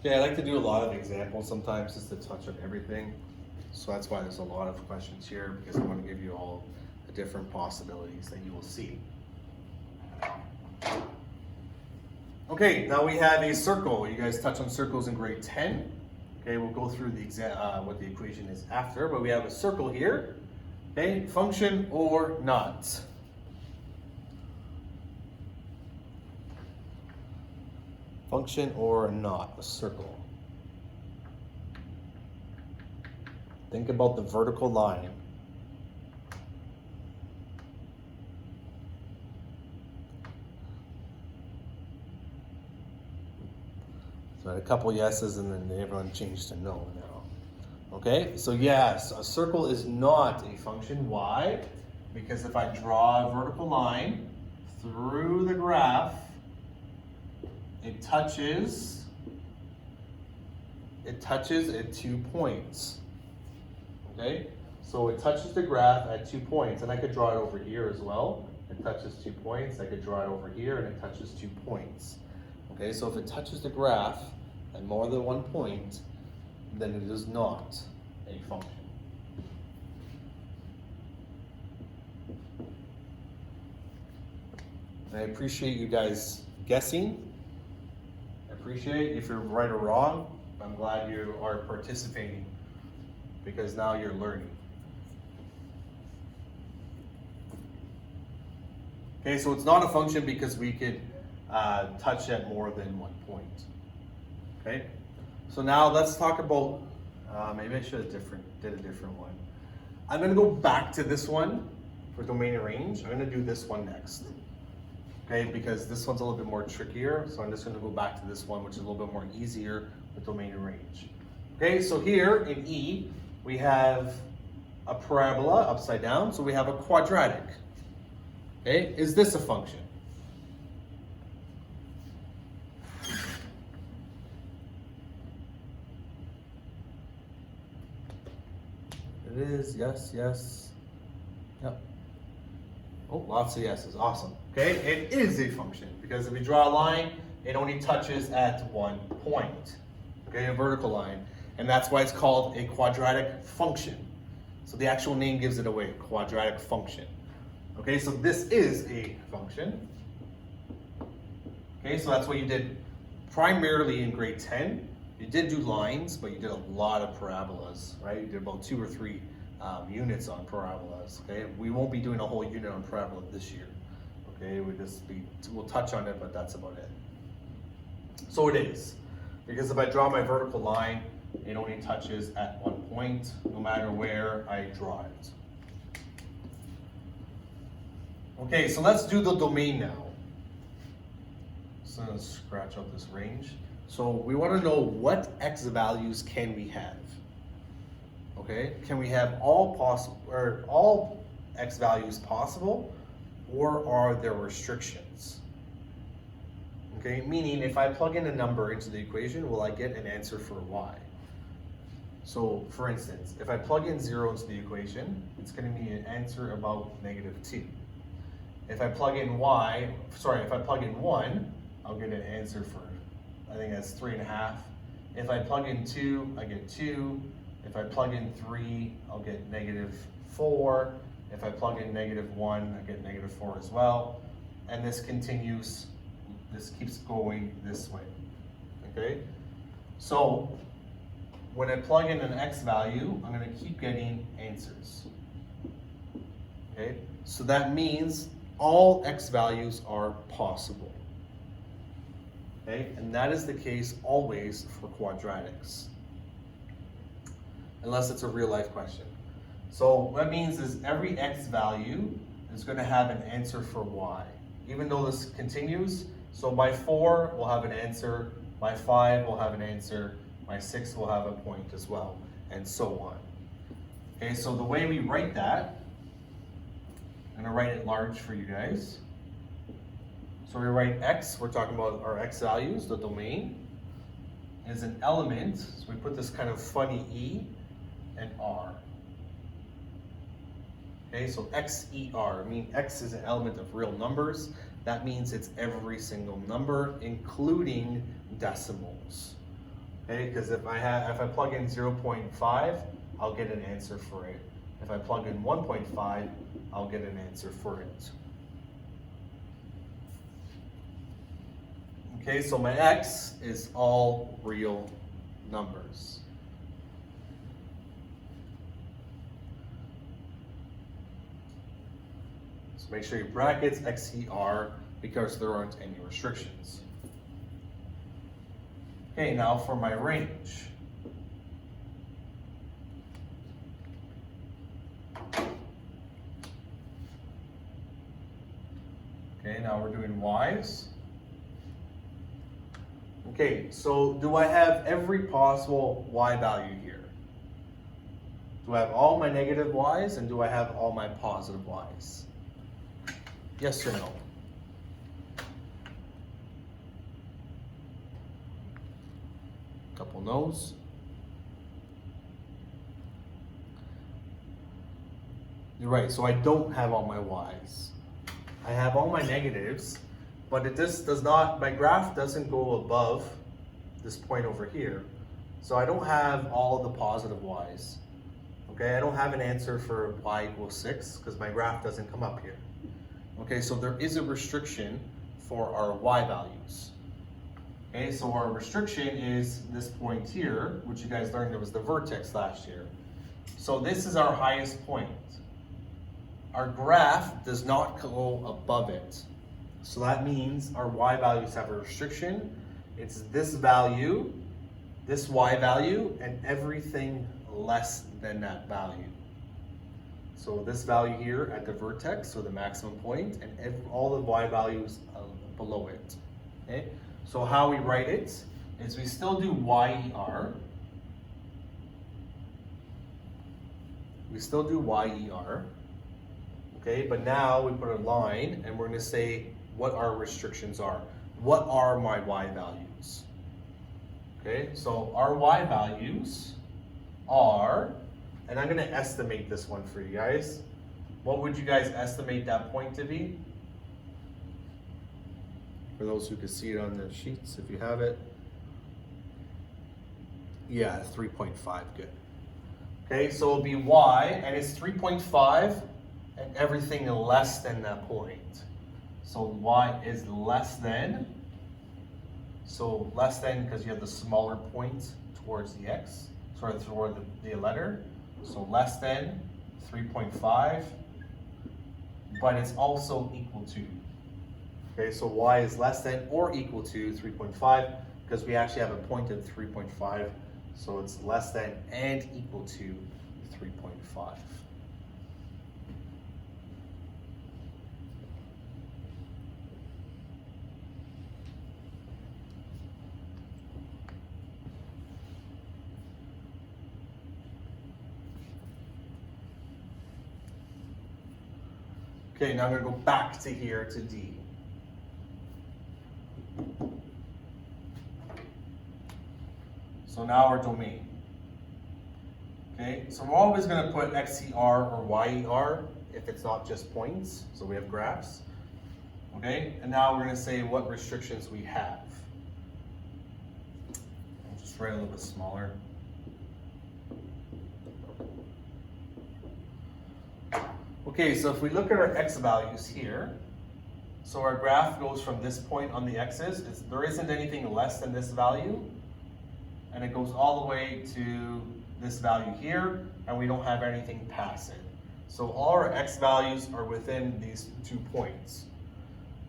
Okay, I like to do a lot of examples sometimes just to touch on everything. So that's why there's a lot of questions here, because I want to give you all the different possibilities that you will see. Okay, now we have a circle. You guys touch on circles in grade 10. Okay, we'll go through the what the equation is after, but we have a circle here. Okay, function or not. Function or not, a circle. Think about the vertical line. So I had a couple yeses and then everyone changed to no now. Okay, so yes, a circle is not a function. Why? Because if I draw a vertical line through the graph, it touches at 2 points. Okay, so it touches the graph at 2 points, and I could draw it over here as well. It touches 2 points. I could draw it over here, and it touches 2 points. Okay, so if it touches the graph at more than 1 point, then it is not a function. I appreciate you guys guessing. I appreciate if you're right or wrong. I'm glad you are participating because now you're learning. Okay, so it's not a function because we could touch at more than 1 point. Okay, so now let's talk about, maybe I should have did a different one. I'm gonna go back to this one for domain and range. I'm gonna do this one next. Okay, because this one's a little bit more trickier, so I'm just gonna go back to this one, which is a little bit more easier with domain and range. Okay, so here in E, we have a parabola upside down, so we have a quadratic. Okay, is this a function? It is, yes, yes. Yep. Oh, lots of yeses, awesome. Okay, it is a function because if we draw a line, it only touches at 1 point. Okay, a vertical line. And that's why it's called a quadratic function. So the actual name gives it away, quadratic function. Okay, so this is a function. Okay, so that's what you did primarily in grade 10. You did do lines, but you did a lot of parabolas, right? You did about 2 or 3 units on parabolas, okay? We won't be doing a whole unit on parabola this year, okay? We'll touch on it, but that's about it. So it is, because if I draw my vertical line, it only touches at 1 point, no matter where I draw it. Okay, so let's do the domain now. So let's scratch out this range. So we want to know what x values can we have. Okay, can we have all possible or all x values possible, or are there restrictions? Okay, meaning if I plug in a number into the equation, will I get an answer for y? So for instance, if I plug in 0 into the equation, it's going to be an answer about -2. If I plug in if I plug in 1, I'll get an answer for, I think that's 3.5. If I plug in 2, I get 2. If I plug in 3, I'll get -4. If I plug in -1, I get -4 as well. And this continues, this keeps going this way, okay? So when I plug in an x value, I'm gonna keep getting answers, okay? So that means all x values are possible, okay? And that is the case always for quadratics, unless it's a real life question. So what that means is every x value is going to have an answer for y, even though this continues. So by 4, we'll have an answer. By 5, we'll have an answer. By 6, we'll have a point as well, and so on. Okay, so the way we write that, I'm going to write it large for you guys. So we write x, we're talking about our x values, the domain, is an element. So we put this kind of funny e and r. Okay, so XER, I mean x is an element of real numbers. That means it's every single number, including decimals. Okay, because if I plug in 0.5, I'll get an answer for it. If I plug in 1.5, I'll get an answer for it. Okay, so my x is all real numbers. So make sure you brackets XCR because there aren't any restrictions. Okay, now for my range. Okay, now we're doing y's. Okay, so do I have every possible y value here? Do I have all my negative y's and do I have all my positive y's? Yes or no? Couple no's. You're right, so I don't have all my y's. I have all my negatives, but it just does not, my graph doesn't go above this point over here. So I don't have all the positive y's. Okay, I don't have an answer for y equals 6 because my graph doesn't come up here. Okay, so there is a restriction for our y values. Okay, so our restriction is this point here, which you guys learned it was the vertex last year. So this is our highest point. Our graph does not go above it. So that means our y values have a restriction. It's this value, this y value, and everything less than that value. So this value here at the vertex, or the maximum point, and all the y values below it. Okay? So how we write it is we still do YER. We still do YER. Okay, but now we put a line and we're going to say what our restrictions are. What are my y values? Okay, so our y values are, and I'm going to estimate this one for you guys. What would you guys estimate that point to be? For those who can see it on the sheets, if you have it. Yeah, 3.5, good. Okay, so it'll be y, and it's 3.5, and everything less than that point. So y is less than, so less than because you have the smaller point towards the x, sorry, toward the letter. So less than 3.5, but it's also equal to. Okay, so y is less than or equal to 3.5 because we actually have a point of 3.5, so it's less than and equal to 3.5. Okay, now I'm going to go back to here to D. So now our domain. Okay, so we're always going to put XCR or YER if it's not just points. So we have graphs. Okay, and now we're going to say what restrictions we have. I'll just write a little bit smaller. Okay, so if we look at our x values here, so our graph goes from this point on the x's, there isn't anything less than this value, and it goes all the way to this value here, and we don't have anything past it. So all our x values are within these 2 points.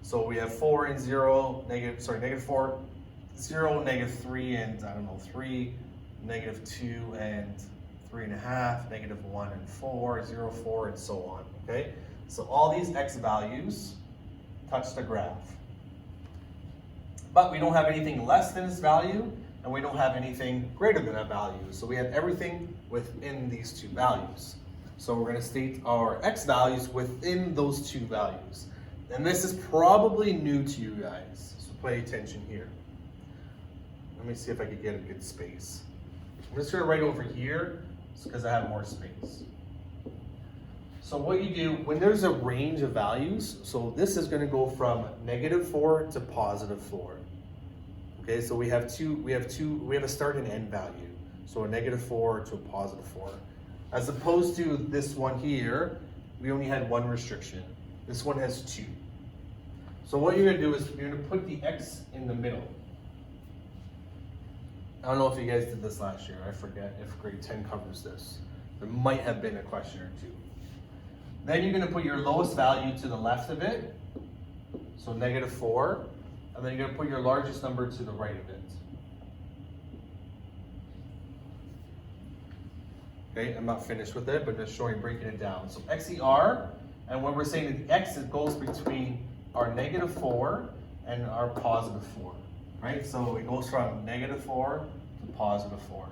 So we have 4 and 0, negative 4, 0, negative 3, and I don't know, 3, negative 2, and 3.5, negative 1 and 4, 0, 4, and so on, okay? So all these x values touch the graph. But we don't have anything less than this value, and we don't have anything greater than that value. So we have everything within these 2 values. So we're gonna state our x values within those 2 values. And this is probably new to you guys, so pay attention here. Let me see if I can get a good space. I'm just gonna write over here, because I have more space. So what you do, when there's a range of values, so this is going to go from -4 to +4. Okay, so we have a start and end value. So a -4 to a +4. As opposed to this one here, we only had one restriction. This one has two. So what you're gonna do is you're gonna put the x in the middle. I don't know if you guys did this last year. I forget if grade 10 covers this. There might have been a question or two. Then you're gonna put your lowest value to the left of it. So -4. And then you're gonna put your largest number to the right of it. Okay, I'm not finished with it, but just showing, breaking it down. So XER, and when we're saying that the X, it goes between our -4 and our +4, right? So it goes from -4 to +4.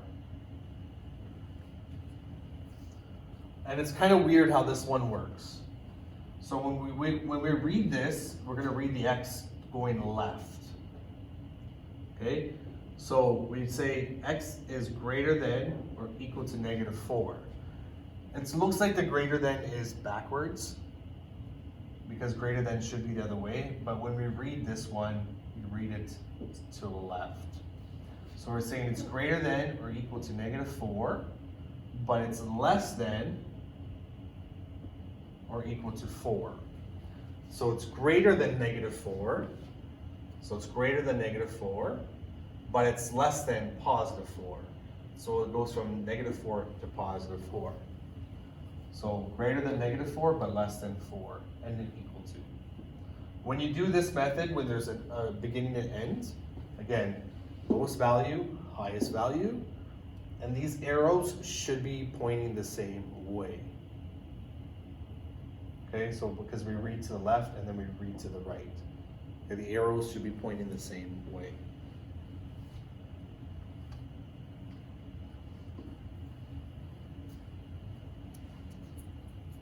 And it's kind of weird how this one works. So when we read this, we're gonna read the X going left, okay? So we'd say X is greater than or equal to -4. It looks like the greater than is backwards because greater than should be the other way. But when we read this one, we read it to the left. So we're saying it's greater than or equal to -4, but it's less than or equal to 4. So it's greater than -4. So it's greater than -4. But it's less than +4. So it goes from -4 to +4. So greater than -4, but less than 4, and then equal to. When you do this method, when there's a beginning and end, again, lowest value, highest value, and these arrows should be pointing the same way. Okay, so because we read to the left and then we read to the right. Okay, the arrows should be pointing the same way.